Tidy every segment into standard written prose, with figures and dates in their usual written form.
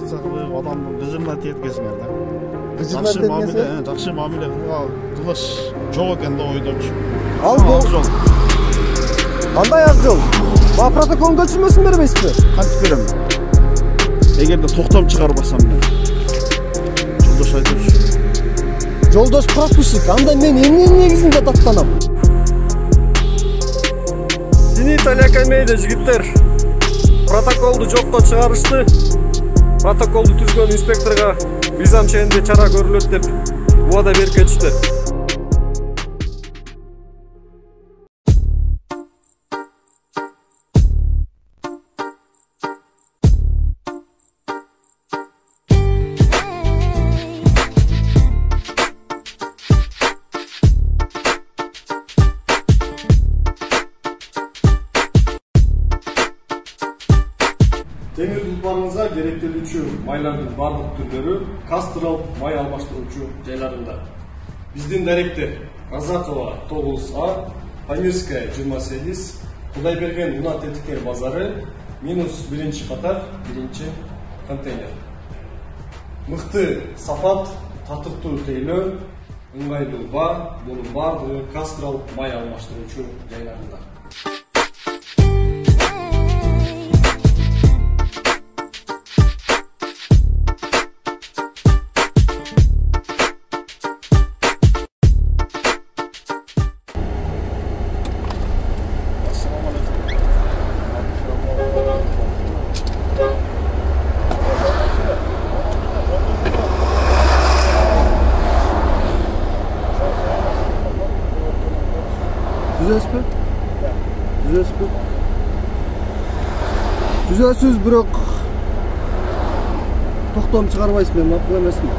айтсак адамдын кыжырына теткенсиңер да. Кыжырына жакшы мамиле кылыш жок экен да ойдомчу. Ал жол. Кандай ак жол? Баа протоколун көчүрмөсүн бербейсизби? Кантип берем? Эгерде токтом чыгарбасам мен. Жолдош айтыш. Жолдош пропуск. Анда мен эмне негизинде таттанам? Италия комедия жигиттер. Протоколду жокко чыгарышты. Протоколду түзгөн инспекторго мыйзам чегинде чара көрүлөт деп убада берип кетишти. Темир тұлпарыңызға керектелүүчү майлардын барлык түрлөрү кастралык май алмаштыруучу жайларында. Биздин даректер Казакова 9А, Памирская 28, Кудайберген Уна Тетикер базары, -1 катар, 1 контейнер. Мыкты сапат, татыктуу тейлөө, ыңгайлуу баа, бунун бардыгы кастралык май алмаштыруучу жайларында. Түзөсүз, бирок токтом чыгарбайсың, мен макул эмесмин.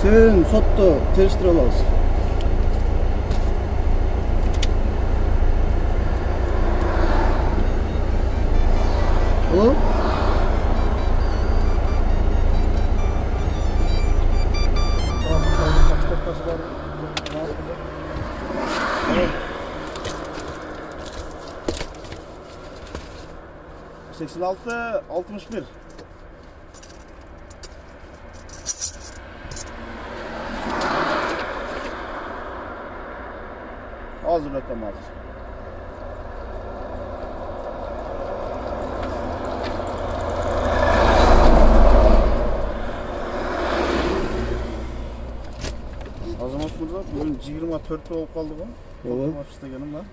Сен сотто териштире алабыз. Алло? Seksen altı, 61. Hazır ötem hazır. Azamat Murza, bugün 24'te olup kaldı bu. İstegenim ben.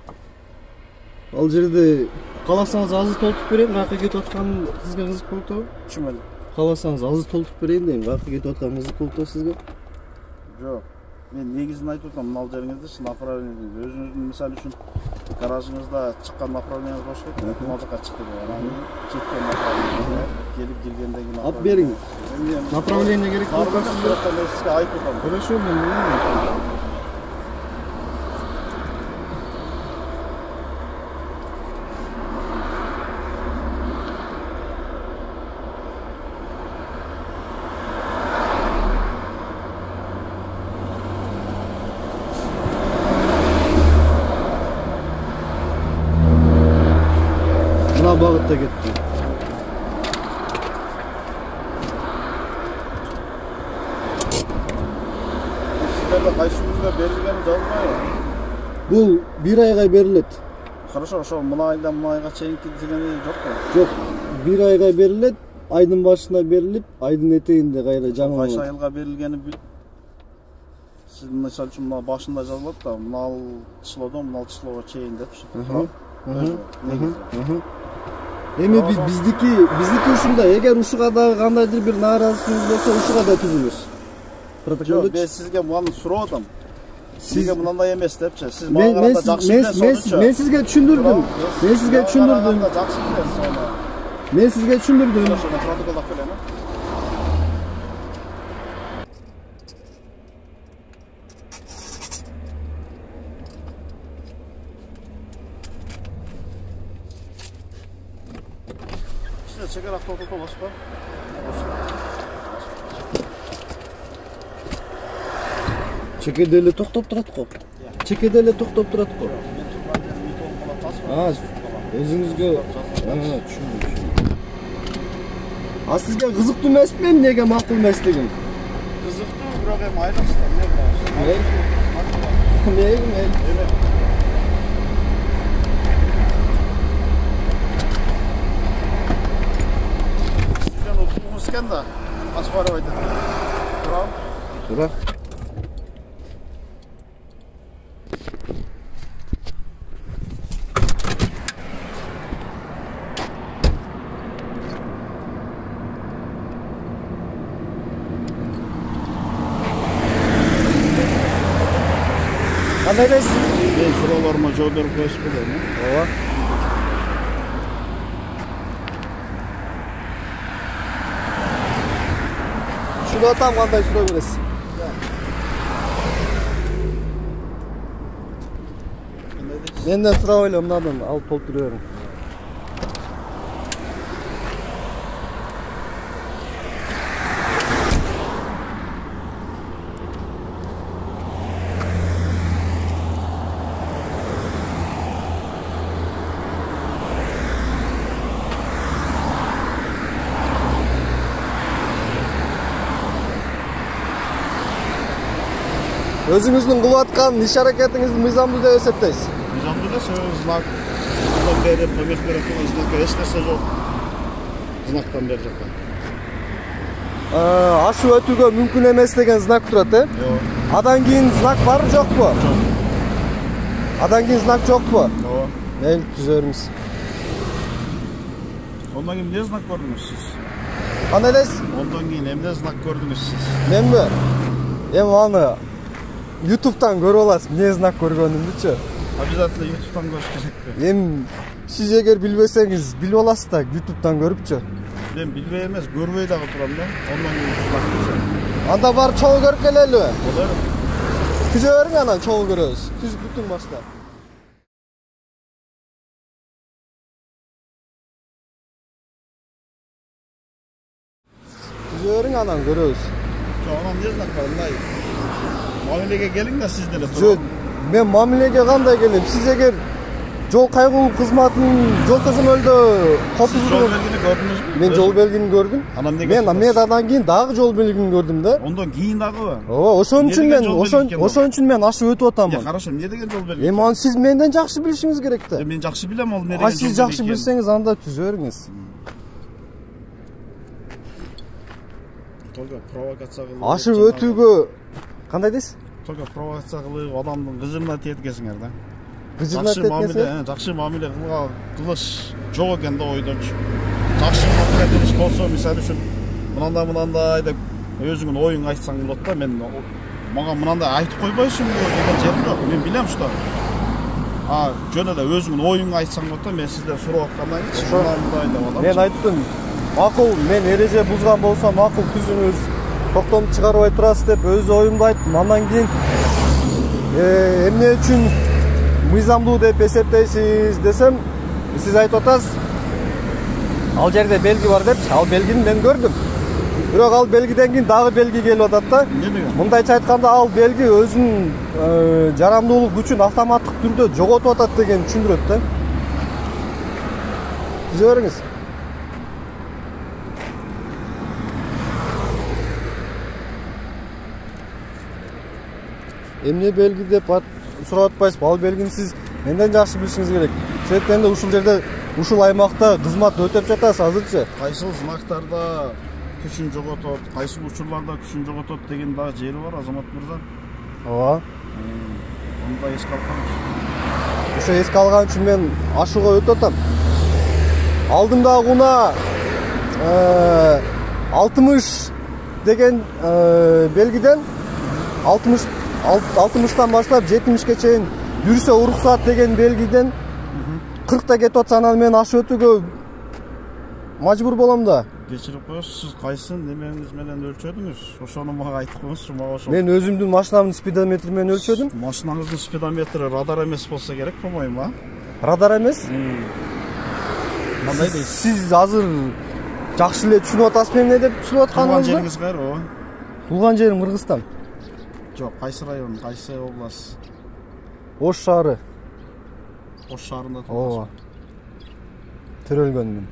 Ал жерде кааласаңыз азыр толтуруп берейин, каяка кетип атканым сизге кызык болуп атабы? Түшүнбөдүм. Кааласаңыз азыр толтуруп берейин дейм, каяка кетип атканым кызык болуп атабы сизге? Жок. Мен негизин айтып атам, мына жериңизде направление, өзүңүздүн мисалы үчүн гаражыңызда чыккан направление болуш керек. Мына жака чыкты деп, анан чеккен направление келип киргендеги направление. Ап бериң. Направление керек болса сизге айтып атам. Хорошо, мен билем. Bağıtta gitti. Sizlerle qayсы күнгө берилгени жазылбайбы? Бул 1 айга берилет. Хорошо, ошо мына айдан мына айга чейинки дегени жокпу? Жок. 1 айга берилет, айдын башына берилип, айдын этегинде кайра жаңы. Кайсы айга берилгени сиз мисалы үчүн мына башында жазылат да, мына числодон мына числого чейин депчи. Эми биздики ушундай, эгер ушуга дагы кандайдыр бир нааразычылыгыңыз болсо, ушуга да түзүңүз. Протоколду мен сизге муну сурап атам. Сизге мындай эмес депчи. Сиз мага карата жакшы билесиз. Мен сизге түшүндүрдүм. Мен сизге түшүндүрдүм. Жакшы билесиз аны. Мен сизге түшүндүрдүм. Протокол алып келем. Çeker avtotopa basma. Çekirdeyle toktop turat ko. Çekirdeyle toktop turat ko. Özünüzge. Düşündüm. А сизге кызыктуу эмеспи эмнеге макул эмеслигим? Кызыктуу, бирок эми айлашсыздар, эмне бар? Эмне? Сизден утуңуз экен да, Аспаров айтат. Турам. Тура. Кандай элесиз? Мен суроолорума жооп берип коесуз белем. Ооба. Шуну атам кандай суроо бересиз? Менден сурап эле мындан алып толтура бериң. Өзүңүздүн кылып аткан иш аракетиңизди мыйзамдуу деп эсептейсиз? Мыйзамдуу да, знак. Адам берип, көмөк берип турган знакка эч нерсе жок. Знактан бери жакка. Ашып өтүүгө мүмкүн эмес деген знак турат, э? Жок. Адан кийин знак барбы, жокпу? Жок. Адан кийин знак жокпу? Ооба. Мейли, түзөрүңүз. Ondan kийин эмне знак көрдүңүз сиз? Кандай элесиз? Ondan kийин эмне знак көрдүңүз сиз? Менби? Эми аны YouTube'дан көрүп аласыз, эмне знак көргөнүмдүчү. Обязательно YouTube'дан көрүш керекпи? Эми сиз эгер билбесеңиз, билип аласыз да YouTube'дан көрүпчү. Мен билбей эмес, көрбөй дагы турам да. Ondan kийин знак көрсөм. Анда барып чогуу көрүп келелиби? Болор. Түзө бериң анан чогуу көрөбүз. Түзүп бүтүң башта. Түзө бериң анан көрөбүз. Жок, анан эмне знак бар? Мындай мамилеге келиң да сиз деле. Жок, мен мамилеге кандай келем? Сиз эгер жол кайгылуу кызматынын жол көзөмөлдө Сиз жол белгини көрдүңүзбү? Мен жол белгини көрдүм. Анан эмнеге? Мен андан кийин дагы жол белгини көрдүм да. Ondan кийин дагыбы? Ооба, ошон үчүн мен ашып өтүп атамын. Хорошо, эмне деген жол белгини? Эми аны сиз менден жакшы билишиңиз керек да. Мен жакшы билем ал эмне деген. А сиз жакшы билсеңиз анда түзө бериңиз. Только провокация кылып. Ашып өтүүгө кандай дейсиз? Только провокация кылып, адамдын кыжырына теткесиңер да. Кыжырына теткесиңер? Жакшы мамиле кылыш жок экен да ойдончу. Жакшы мамиле кылыш болсо, мисалы үчүн мынандай деп өзүңдүн оюңду айтсаң болот да. Мен мага мынандай айтып койбойсуңбу деген жерим жок. Мен билем что. Жөн эле өзүңдүн оюңду айтсаң болот да. Мен сизден сурап аткандан кийин мындай деп атам. Мен айттым, макул, мен эреже бузган болсом макул түзүңүз, токтомду чыгарбай турасыз деп өз оюмду айттым. Андан кийин эмне үчүн мыйзамдуу деп эсептейсиз десем, сиз айтып атасыз, ал жерде белги бар депчи. Ал белгини мен көрдүм. Бирок ал белгиден кийин дагы белги келип атат да. Эмне деген? Мындайча айтканда, ал белги өзүнүн жарамдуулук күчүн автоматтык түрдө жоготуп атат деген түшүндүрөт да. Түзө бериңиз. Эмне белги деп сурап атпайсызбы? Ал белгини сиз менден жакшы билишиңиз керек. Себептен да ушул жерде, ушул аймакта кызмат өтөп жатасыз азырчы. Кайсыл знактарда күчүн жоготот, кайсыл учурларда күчүн жоготот деген дагы жери бар, Азамат мырза. Ооба. Аны да эске алганбыз. Ошо эске алган үчүн мен ашууга өтүп атам. Алдымдагы унаа 60 деген белгиден 60-тан баштап 70-ке чейин жүрсө уруксат деген белгиден 40та кетип атса, анан мен ашып өтүүгө мажбур болом да. Кечирип коесуз, сиз кайсы немеңиз менен өлчөдүңүз? Ошону мага айтып коюңузчу, мага ошо. Мен өзүмдүн машинамдын спидометри менен өлчөдүм. Машинаңыздын спидометри радар эмес болсо керек, по-моему, а? Радар эмес? Кандай дейсиз? Сиз азыр жакшы эле түшүнүп атасызбы эмне деп түшүнүп Туулган атканыңызды? жериңиз кайра? Туулган жерим Кыргызстан. Жок, кайсы район, кайсы область? Ош шаары. Ош шаарында Ооба. турасыз. Төрөлгөнмүн.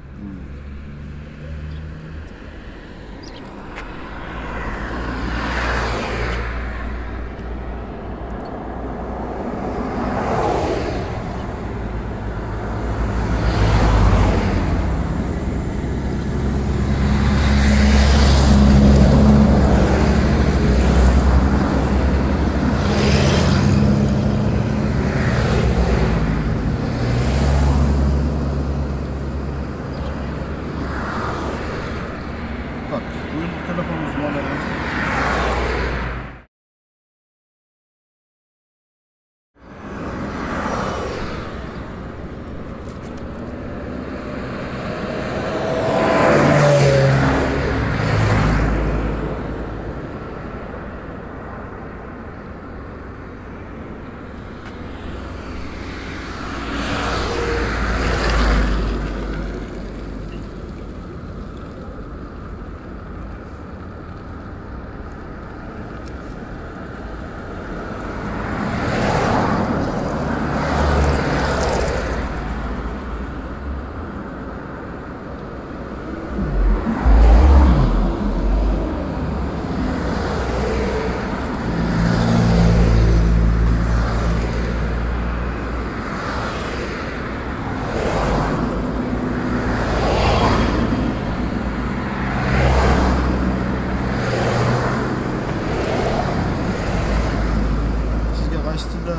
Кайсы тилде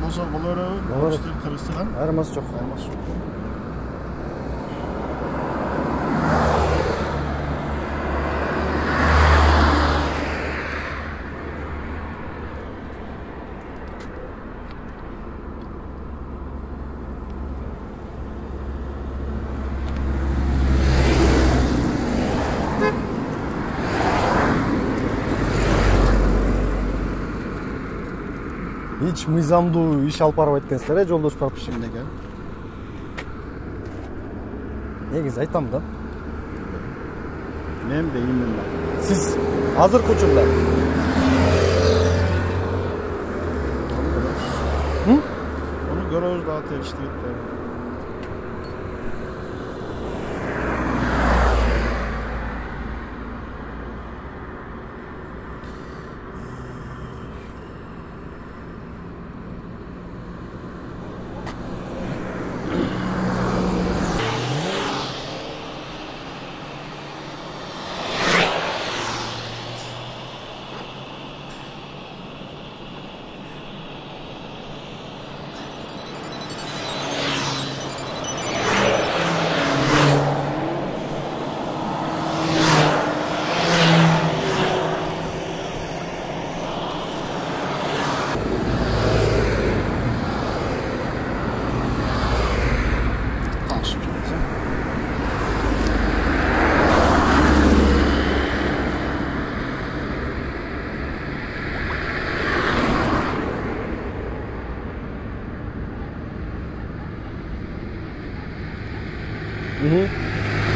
болсо боло береби? Орус тил, кыргыз тил? Айырмасы жок. Айырмасы жок. Hiç mыйзамдуу иш алып барбайт экенсиздер, жолдош прапорщик. Неге? Негизи айтам да. Мен именно. Siz азыркы учурда Onu görüyoruz daha tekiştikte.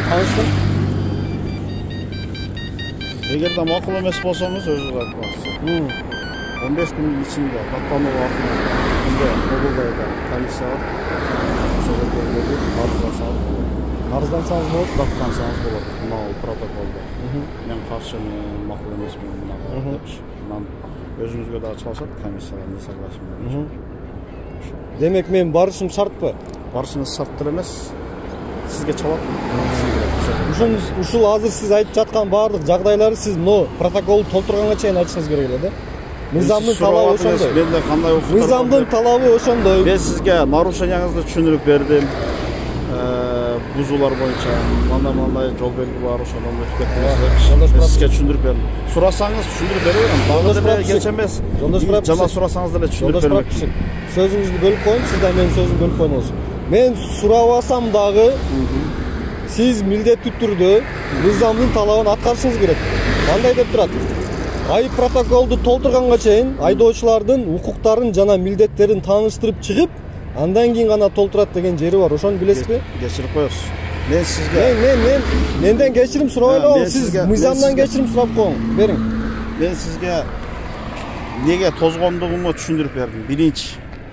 Tanıştım. Eğer de makul emes bolsanız özünüz aytmаңыз. 15 günün içinde dаттануу убактыңызда бизде Google'da комиссия бар. Ошого келип Арызданsanız болот, даттансаңыз болот. Мына протоколдо. Мен каршы макул эмесмин мына депчи. Мындан өзүңүзгө дагы чалышат комиссияга не согласен менен. Демек мен барышым шартпы? Барышыңыз шарттыр эмес. Sizge çalat. Ушул азыр сиз айтып жаткан баардык жагдайларды сиз но протоколду толтурганга чейин айтышыңыз керек эле да. Мыйзамдын талабы ошондой. Менде кандай укуктар? Мыйзамдын талабы ошондой. Мен сизге нарушенияңызды түшүндүрүп бердим. Бузуулар боюнча мындай жол белги бар, ошондон өтүп кеттиңиз. Мен сизге түшүндүрүп бердим. Сурасаңыз түшүндүрүп бере берем. Дагы деле кеч эмес. Жана сурасаңыз деле түшүндүрүп берем. Сөзүңүздү бөлүп коюң, сиз да менин сөзүмдү бөлүп коюңуз. Мен сурабасам дагы siz милдеттүү түрдө мыйзамдын талабын аткарышыңыз керек. Кандай деп турат? Айып протоколду толтурганга чейин айдоочулардын укуктарын жана милдеттерин тааныштырып чыгып, андан кийин гана толтурат деген жери бар. Ошону билесизби? Кечирип коесуз. Мен сизге менден кечирим сурабай эле, сиз мыйзамдан кечирим сурап коюң. Бериң. Мен сизге неге тозгондугумду түшүндүрүп бердим. Биринчи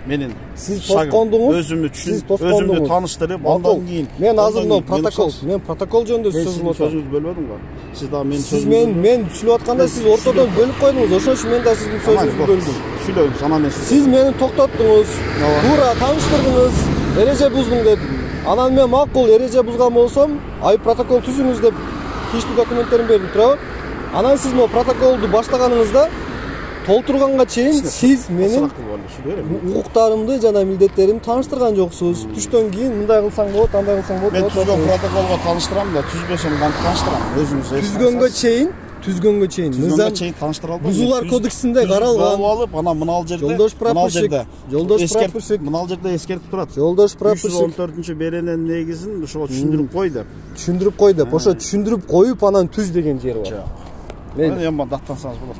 менин siz toskondunuz, özümü tanıştırıp ondan keyin men azırdan protokol жөнүндө сөз кылып атам. Sözünüzü bölmedim ga. Siz daha men siz men сүйлөп атканда siz ортодон бөлүп койдуңуз. Ошон үчүн мен да сиздин сөзүңүздү бөлдүм. Сүйлөйм, сана мен. Siz мени токтоттуңуз. Туура тааныштырдыңыз. Эреже буздуң деп. Анан мен макул эреже бузган болсом, айып протокол түзүңүз деп тийиштүү документтерин бердим, туурабы? Анан siz мо протоколду баштаганыңызда толтурганга чейин siz менин укуктарымды жана милдеттеримди тааныштырган жоксуз. Түштөн кийин мындай кылсаң болот, андай кылсаң болот. Мен түзгөн протоколго тааныштырам да, түзбөсөм кантип тааныштырам? Өзүңүз түзгөнгө чейин мыйзам тааныштыра албайм. Бузуулар кодексинде каралган. Алып, ана мынал жерде, жолдош прапорщик, мынал жерде эскертип турат. Жолдош прапорщик 14-чү беренин негизин ошого түшүндүрүп кой деп. Түшүндүрүп кой деп. Ошо түшүндүрүп коюп анан түз деген жери бар. Мен эми даттансаңыз болот.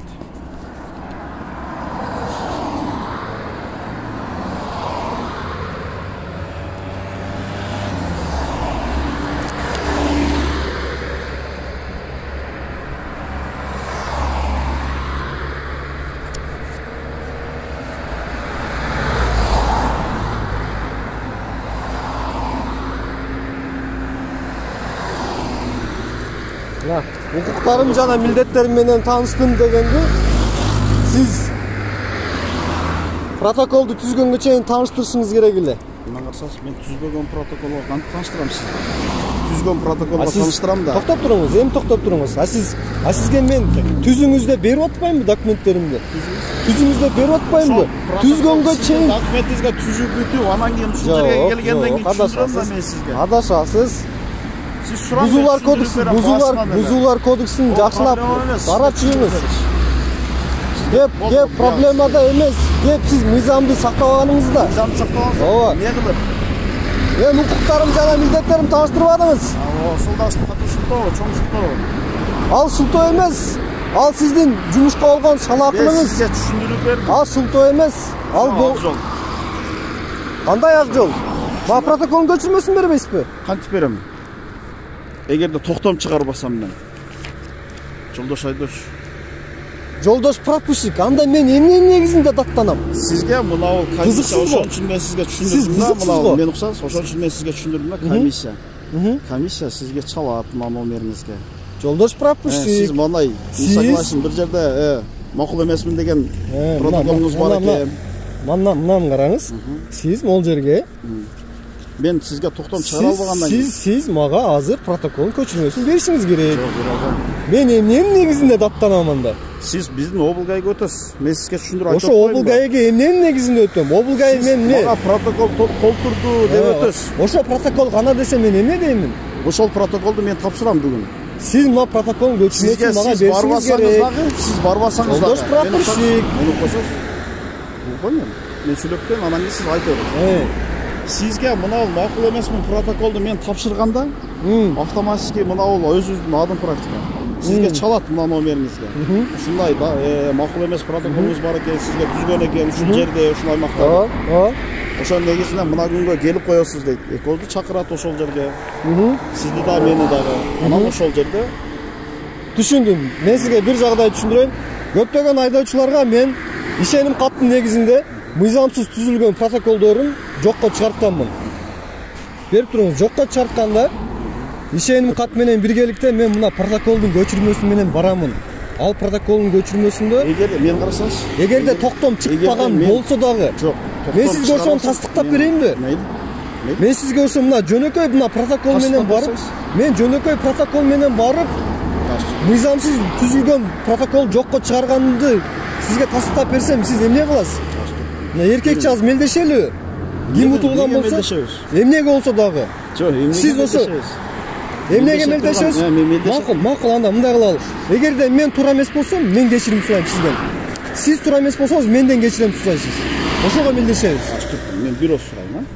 Укуктарым жана милдеттерим менен тааныштым дегенде сиз протоколду түзгөнгө чейин тааныштырышыңыз керек эле. Мына карасаңыз, мен түзбөгөн протоколго кантип тааныштырам сизди? түзгөн протоколго таныштырам да. Токтоп туруңуз, эми токтоп туруңуз. Сизге мен түзүңүздө берип атпаймынбы документтеримди? Түзүңүздө берип атпаймынбы? Түзгөнгө чейин документиңизге түзүп бүтүп, анан кийин ушул жерге келгенден кийин түзүрөм да мен сизге. Адашасыз. Сиз сураңыз. Бузуулар кодексин жакшылап карачыңыз. Кеп проблемада эмес. Кеп сиз мыйзамды сактабаганыңызда. Мыйзамды сактабаңыз. Ооба. Эмне кылып? Мен укуктарым жана милдеттерим таныштырбадыңыз. Ошол да султоо, чоң султоо. Ал султоо эмес. Ал сиздин жумушка болгон шалаакылыгыңыз. Сизге түшүндүрүп бердим. Ал султоо эмес. Ал жол. Кандай ак жол? Мага протоколдун көчүрмөсүн бербейсизби? Кантип берем? Эгерде токтом чыгарбасам мен. Жолдош айдош. Жолдош прапорщик, анда мен эмне негизинде даттанам? Сизге мынау комиссия, ошон үчүн мен сизге түшүндүрдүм да, мынау мен уксаңыз, ошон үчүн мен сизге түшүндүрдүм да, комиссия. Комиссия сизге чалат мына номериңизге. Жолдош прапорщик. Сиз мондай, согласен бир жерде макул эмесмин деген протоколуңуз бар экен. Мынаны караңыз. Сиз могул жерге мен сизге токтом чыгара албагандан кийин сиз мага азыр протоколдун көчүрмөсүн беришиңиз керек. Мен эмненин негизинде даттанам анда? Сиз биздин облгайга өтөсүз. Мен сизге түшүндүрүп айтып атпаймынбы? Ошо облгайга эмненин негизинде өтөм? Облгай мен эмне? Мага протокол толтурду деп өтөсүз. Ошо протокол кана десе мен эмне деймин? Ошол протоколду мен тапшырам бүгүн. Сиз мына протоколдун көчүрмөсүн мага беришиңиз керек. Сиз барбасаңыз дагы. Жолдош прапорщик. Мени укпасаңыз. Мен сүйлөп берем, анан кийин сиз айтып бересиз. Сизге мынау макул эмесмин протоколду мен тапшырганда, автоматически мынау өзүңүздүн адым практика. Сизге чалат мына номериңизге. Ушундай макул эмес протоколуңуз бар экен, сизге түзгөн экен ушул жерде, ушул аймакта. Ошол негизинен мына күнгө келип коесуз дейт. Экөөбүздү чакырат ошол жерге. Сизди да, мени дагы. Анан ошол жерде түшүндүм. Мен сизге бир жагдай түшүндүрөйүн. Көптөгөн айдоочуларга мен ишеним каттын негизинде мыйзамсыз түзүлгөн протоколдорун жокко чыгартканмын. Берип туруңуз, жокко чыгартканда ишеним кат менен биргеликте мен мына протоколдун көчүрмөсү менен барамын. Ал протоколдун көчүрмөсүндө мен карасаңыз, эгерде токтом чыкпаган болсо дагы, мен сизге ошону тастыктап берейинби? Мен сизге ошо мына жөнөкөй мына протокол менен барып, мыйзамсыз түзүлгөн протокол жокко чыгарганымды сизге тастыктап берсем, сиз эмне кыласыз? Эркекче аз мелдешели. Ким утулган болсо, эмнеге болсо дагы. Сиз ошо эмнеге мелдешесиз? Макул, анда мындай кылалы. Эгерде мен туура эмес болсом, мен кечирим сурайм сизден. Сиз туура эмес болсоңуз, менден кечирим сурайсыз. Ошого мелдешебиз. Мен бирөө сурайм,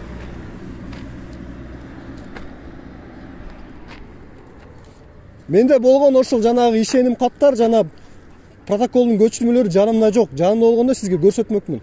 Менде болгон ошол жанагы ишеним каттар, жана протоколдун көчүрмөлөрү жанымда жок. Жанымда болгондо сизге көрсөтмөкмүн.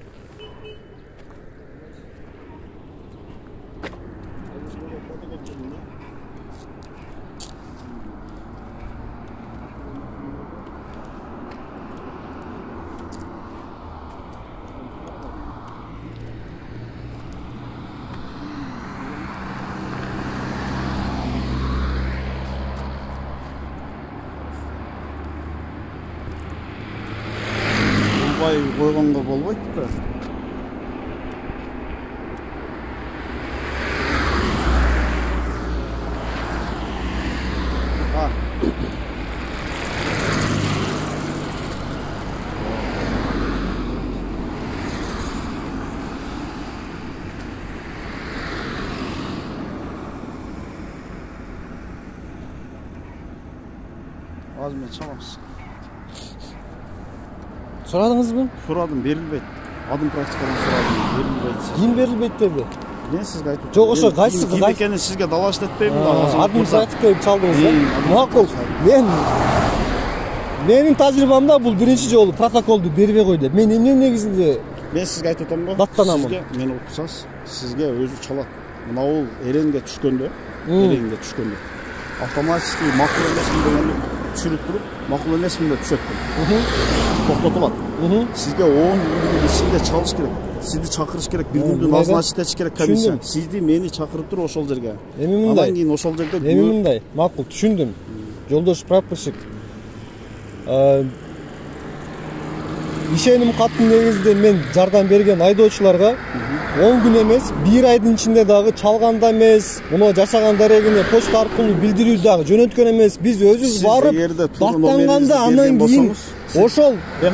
Койгонго болбойт да. Азыр мен чабамыз. Сурадыңызбы? Сурадым, берилбейт. Адым практикадан сурадым, берилбейт. Ким берилбейт деди? Мен сизге айтып. Жок, ошо кайсы ким экенин сизге далаштап этпеймин да. Адым практика деп чалдыңыз. Макул. Менин тажрыйбамда бул биринчи жолу протоколду бербей кой деп. Мен эмне негизинде мен сизге айтып атам го. Даттанамын. Мени уксаңыз, сизге өзү чалат. Мына бул эренге түшкөндө, автоматически макул эмесмин дегенди түшүрүп туруп, макул эмесмин деп түшөт. Токтотулат. Сизге 10 күндүн ичинде чалыш керек. Сизди чакырыш керек, бир күндү назначить этиш керек комиссия. Сизди мени чакырып туруп ошол жерге. Андан кийин ошол жерде мындай, макул түшүндүм. Жолдош прапорщик. Ишеним каттын негизинде мен жардам берген айдоочуларга 10 gün эмес, 1 айдын ичинде дагы чалганда эмес, муну жашаган дарегине почта аркылуу билдирүү дагы жөнөткөн эмес. Биз өзүбүз барып даттанганда андан кийин ошол кээ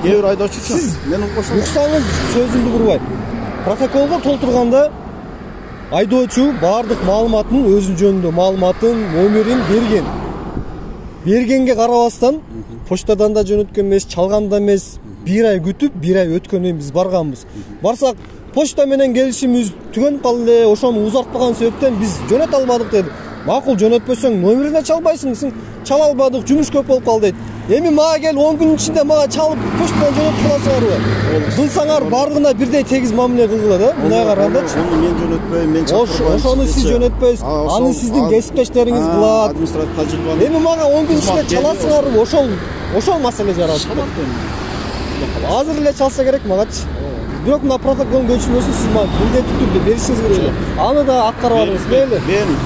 бир айдоочу үчүн мен уксам уксаңыз сөзүмдү бурбай. Протоколго толтурганда айдоочу баардык маалыматын өзүнүн жөнүндө маалыматын, номерин берген. Бергенге карабастан почтадан да жөнөткөн эмес, чалганда эмес, 1 ай күтүп, 1 ай өткөндөн биз барганбыз. Барсак почта менен келишимибиз түгөнүп калды, ошону узартпаган себептен биз жөнөтө албадык деди. Макул, жөнөтпөсөң номерине чалбайсың, чала албадык, жумуш көп болуп калды дейт. Эми мага кел 10 күн ичинде мага чалып почтадан жөнөтүп каласыңарбы? Кылсаңар бардыгына бирдей тегиз мамиле кылгыла да. Мындай карагандачы. Мен жөнөтпөйм, мен чакырбайм. Ошону сиз жөнөтпөйсүз. Аны сиздин кесиптештериңиз кылат. Административ тажрыйбаны. Эми мага 10 күн ичинде чаласыңарбы? Ошол маселе жаралды. Азыр эле чалса керек магачы. Бирок мына протоколдун көчүрмөсүн сиз мага милдеттүү түрдө беришиңиз керек. Аны да аткарып алыңыз, мейли.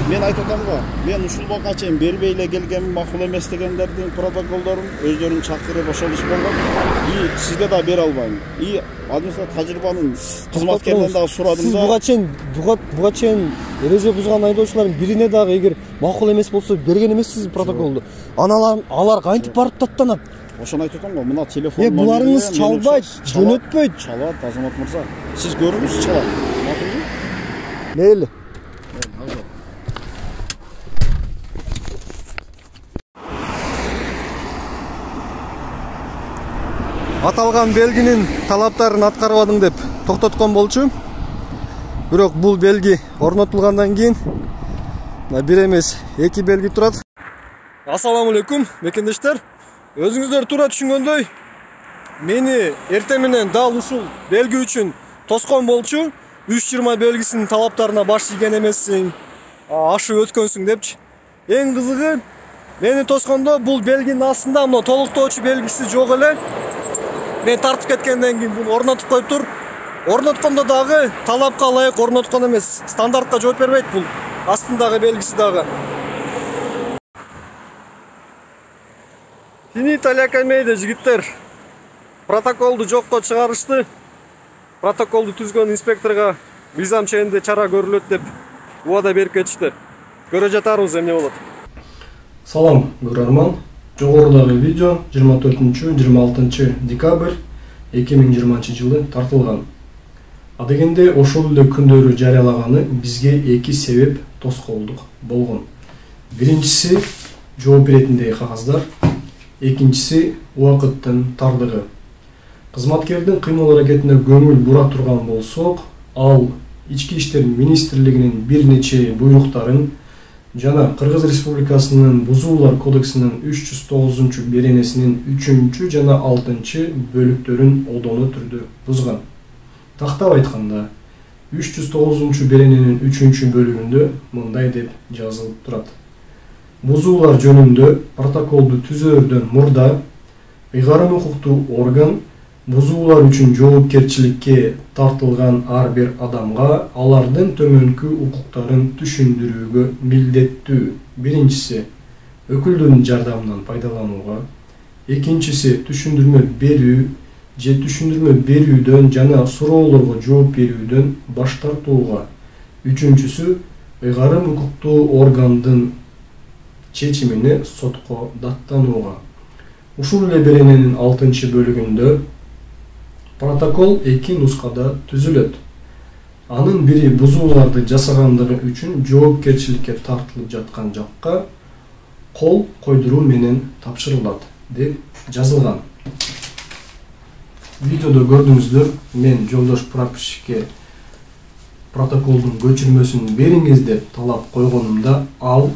Мен айтып атам го. Мен ушул убакка чейин бербей эле келген макул эмес дегендердин протоколдорун өздөрүн чакырып ошол иш болгон. И сизге да бере албайм. И административ тажрыйбанын кызматкеринен дагы сурадым да. Сиз буга чейин эреже бузган айдоочулардын бирине дагы эгер макул эмес болсо берген эмессиз протоколду. Алар кантип барып даттанат? Ошону айтып атам го. Мына телефон номери. Буларыңыз чалбайт, жөнөтпөйт. Чалат, Азамат мырза. Сиз көрүңүз, чалат. Макулбу? Мейли. Аталган белгинин талаптарын аткарбадың деп токтоткон болчу. Бирок бул белги орнотулгандан кийин бир эмес, 2 белги турат. Ассаламу алейкум, мекендештер. Өзүңүздөр туура түшүнгөндөй, мени эртең менен дал ушул белги үчүн тоскон болчу. 320 белгисинин талаптарына баш ийген эмессиң, ашып өткөнсүң депчи. Эң кызыгы, мени тоскондо бул белгинин астында мына толуктоочу белгиси жок эле. Мен тартып кеткенден кийин буну орнотуп коюптур. Орноткондо дагы талапка ылайык орноткон эмес, стандартка жооп бербейт бул астындагы белгиси дагы. Finita келмейди жигиттер. Протоколду жокко чыгарышты. Протоколду түзгөн инспекторго мыйзам чегинде чара көрүлөт деп убада берип кетишти. Көрө жатарбыз эмне болот. Салам көрөрман. Жогорудагы видео 24-26 декабрь 2020 жылы тартылган. Адегенде ошол эле күндөрү жарыялаганы бизге 2 себеп тоскоолдук болгон. Биринчиси жооп беретиндей кагаздар, экинчиси убакыттын тардыгы. Кызматкердин кыймыл аракетине көңүл бура турган болсок, ал Ички иштер министрлигинин бир нече буйруктарын жана Кыргыз Республикасынын Бузуулар кодексинин 309 беренесинин 3 жана 6 бөлүктөрүн одоно түрдө бузган. Тактап айтканда, 309 берененин 3 бөлүгүндө мындай деп жазылып турат. Бузуулар жөнүндө протоколду түзөөрдөн мурда ыйгарым укуктуу орган бузуулар үчүн жоопкерчиликке тартылган ар бир адамга алардын төмөнкү укуктарын түшүндүрүүгө милдеттүү. Биринчиси өкүлдүн жардамынан пайдаланууга, экинчиси түшүндүрмө берүү же түшүндүрмө берүүдөн жана суроолорго жооп берүүдөн баш тартууга, үчүнчүсү ыйгарым укуктуу органдын чечимине сотко даттанууга. Ушул эле берененин 6 бөлүгүндө протокол 2 нускада түзүлөт. Анын бири бузууларды жасагандыгы үчүн жоопкерчиликке тартылып жаткан жакка кол койдуруу менен тапшырылат деп жазылган. Видеодо көрдүңүздөр, мен жолдош прапорщикке протоколдун көчүрмөсүн бериңиз деп талап койгонумда ал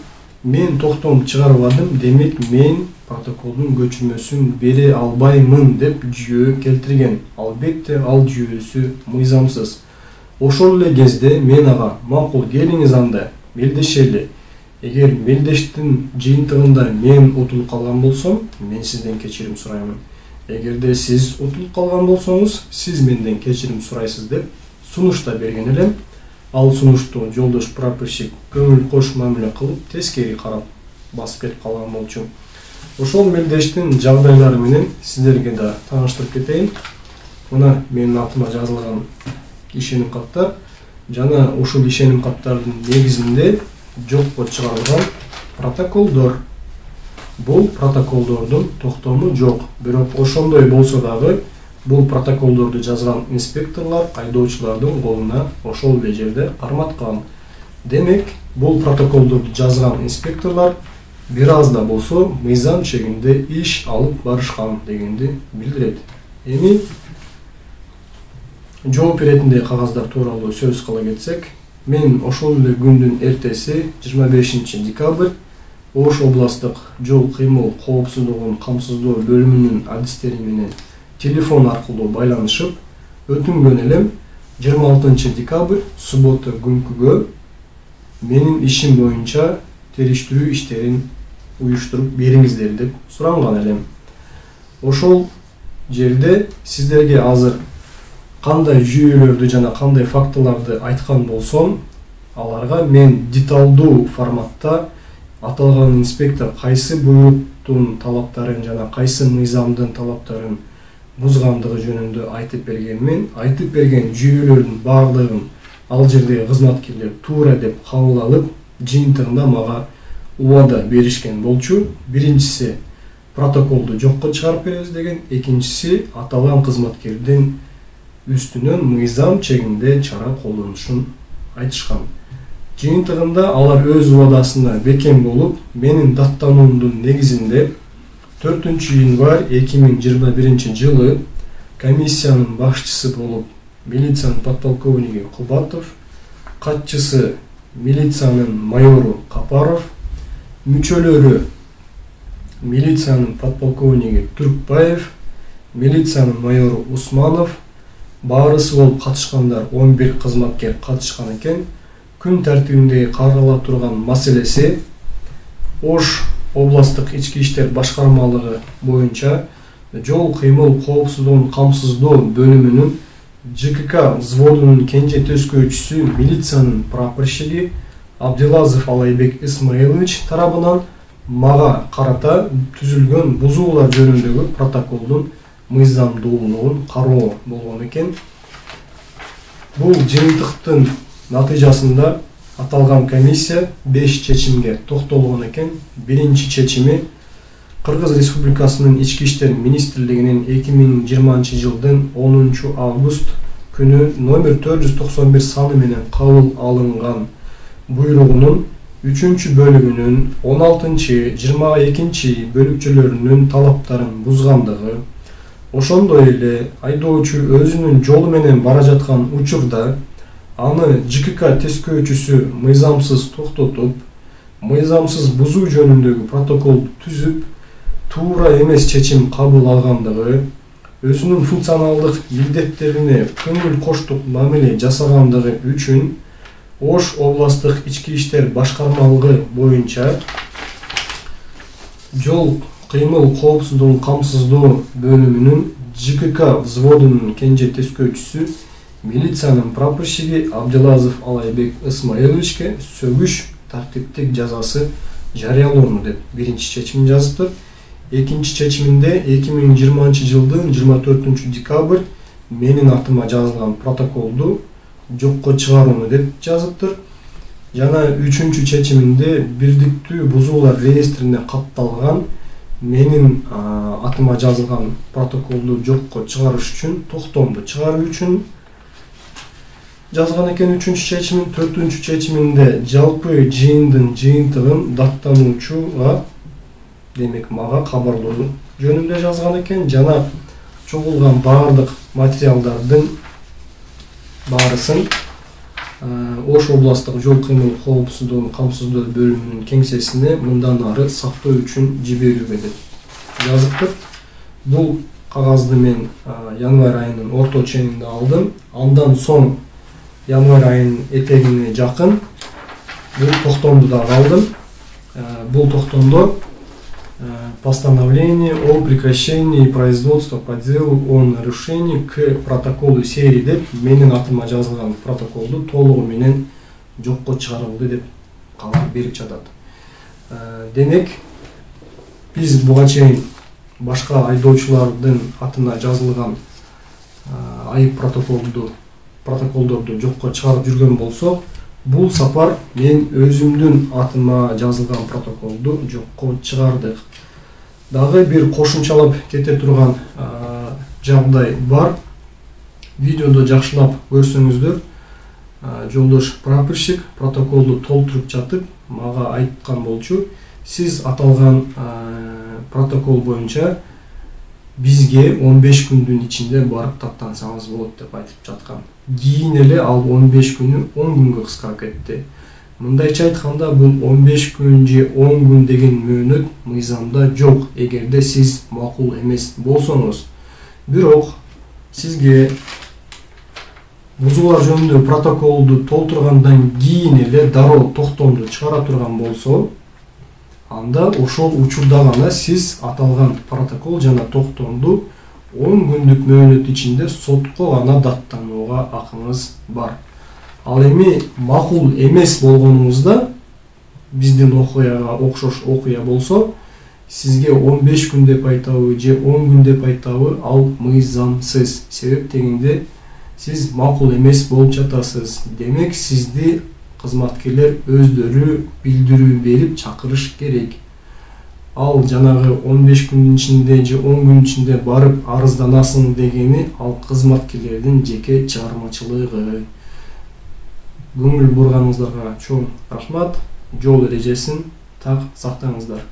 мен токтом чыгарбадым, демек мен протоколдун көчүрмөсүн бере албаймын деп жүйө келтирген. Албетте ал жүйөсү мыйзамсыз. Ошол эле кезде мен ага макул келиңиз анда мелдешели. Эгер мелдештин жыйынтыгында мен утулуп калган болсом, мен сизден кечирим сураймын. Эгерде сиз утулуп калган болсоңуз, сиз менден кечирим сурайсыз деп сунушта берген элем. Ал сунушту жолдош прапорщик көңүл кош мамиле кылып, тескери карап басып кетип калган болчу. Ошол мелдештин жагдайлары менен сиздерге да тааныштырып кетейин. Мына менин атыма жазылган ишеним каттар жана ушул ишеним каттардын негизинде жокко чыгарылган протоколдор. Бул протоколдордун токтому жок. Бирок ошондой болсо дагы бул протоколдорду жазган инспекторлор айдоочулардын колуна ошол эле жерде карматкан. Демек, бул протоколдорду жазган инспекторлор бир аз да болсо мыйзам чегинде иш алып барышкан дегенди билдирет. Эми жооп беретиндей кагаздар тууралуу сөз кыла кетсек, мен ошол эле күндүн эртеси 25 декабрь Ош областык жол кыймыл коопсуздугун камсыздоо бөлүмүнүн адистери менен телефон аркылуу байланышып, өтүнгөн элем 26 декабрь суббота күнкүгө менин ишим боюнча териштирүү иштерин уюштуруп бериңиздер деп суранган элем. Ошол жерде сиздерге азыр кандай жүйөлөрдү жана кандай фактыларды айткан болсом, аларга мен деталдуу форматта аталган инспектор кайсы буюрттун талаптарын жана кайсы мыйзамдын талаптарын бузгандыгы жөнүндө айтып бергенмин. Айтып берген жүйөлөрдүн баардыгын ал жердеги кызматкерлер туура деп кабыл алып, жыйынтыгында мага убада беришкен болчу. Биринчиси протоколду жокко чыгарып беребиз деген, экинчиси аталган кызматкердин үстүнөн мыйзам чегинде чара колдонушун айтышкан. Жыйынтыгында алар өз убадасына бекем болуп, менин даттануумдун негизинде 4 январь 2021 жылы комиссиянын башчысы болуп милициянын подполковниги Кубатов, катчысы милициянын майору Капаров, мүчөлөрү милициянын подполковниги Түркбаев, милициянын майору Усманов, баарысы болуп катышкандар 11 кызматкер катышкан экен. Күн тартибинде карала турган маселеси Ош областык ички иштер башкармалыгы боюнча жол кыймыл коопсуздугун камсыздоо бөлүмүнүн ЖКК взводунун кенже төскөөчүсү милициянын прапорщиги Абдилазов Алайбек Исмаилович тарабынан мага карата түзүлгөн бузуулар жөнүндөгү протоколдун мыйзамдуулугун кароо болгон экен. Бул жыйынтыктын натыйжасында аталган комиссия 5 чечимге токтолгон экен. Биринчи чечими Кыргыз Республикасынын Ички иштер министрлигинин 2020 жылдын 10 август күнү номер 491 саны менен кабыл алынган буйругунун 3 бөлүгүнүн 16-22 бөлүкчөлөрүнүн талаптарын бузгандыгы, ошондой эле айдоочу өзүнүн жолу менен бара жаткан учурда аны ЖКК тескөөчүсү мыйзамсыз токтотуп, мыйзамсыз бузуу жөнүндөгү протокол түзүп, туура эмес чечим кабыл алгандыгы, өзүнүн функционалдык милдеттерине көңүл коштук мамиле жасагандыгы үчүн Ош областык ички иштер башкармалыгы боюнча жол кыймыл коопсуздугун камсыздоо бөлүмүнүн ЖКК взводунун кенже тескөөчүсү милициянын прапорщиги Абдилазов Алайбек Исмаиловичке сөгүш тартиптик жазасы жарыялоону деп биринчи чечимин жазыптыр. Экинчи чечиминде 2020 жылдын 24 декабрь менин атыма жазылган протоколду жокко чыгарууну деп жазыптыр. Жана үчүнчү чечиминде бирдиктүү бузуулар реестрине катталган менин атыма жазылган протоколду жокко чыгарыш үчүн, токтомду чыгаруу үчүн жазган экен. Үчүнчү чечимин, төртүнчү чечиминде жалпы жыйындын жыйынтыгын даттануучуга, демек мага кабарлоо жөнүндө жазган экен. Жана чогулган баардык материалдардын баарысын Ош областык жол кыймыл коопсуздугун камсыздоо бөлүмүнүн кеңсесине мындан ары сактоо үчүн жиберүүгө деп жазыптыр. Бул кагазды мен январь айынын орто ченинде алдым. Андан соң январь айынын этегине жакын бул токтомду да алдым. Бул токтомдо постановление о прекращении производства по делу о нарушении к протоколу серии деп менин атыма жазылган протоколду толугу менен жокко чыгарылды деп кабар берип жатат. Демек биз буга чейин башка айдоочулардын атына жазылган айып протоколду протоколдорду жокко чыгарып жүргөн болсок, бул сапар мен өзүмдүн атыма жазылган протоколду жокко чыгардык. Дагы бир кошумчалап кете турган жагдай бар. Видеоду жакшылап көрсөңүздөр, жолдош прапорщик протоколду толтуруп жатып мага айткан болчу: сиз аталган протокол боюнча бизге 15 күндүн ичинде барып таттансаңыз болот деп айтып жаткан. Кийин эле ал 15 күнү 10 күнгө кыскарып кетти. Мындайча айтканда, бул 15 күн же 10 күн деген мөөнөт мыйзамда жок, эгерде сиз макул эмес болсоңуз. Бирок сизге бузуулар жөнүндө протоколду толтургандан кийин эле дароо токтомду чыгара турган болсо, анда ошол учурда гана сиз аталган протокол жана токтомду 10 күндүк мөөнөт ичинде сотко гана даттанууга акыңыз бар. Ал эми макул эмес болгонуңузда, биздин окуяга окшош окуя болсо, сизге 15 күн деп айтабы же 10 күн деп айтабы, ал мыйзамсыз. Себеп дегенде сиз макул эмес болуп жатасыз. Демек сизди кызматкерлер өздөрү билдирүү берип чакырыш керек. Ал жанагы 15 күндүн ичинде же 10 күн ичинде барып арызданасың дегени ал кызматкерлердин жеке чыгармачылыгы. Көңүл бурганыңыздарга чоң рахмат. Жол эрежесин так сактаңыздар.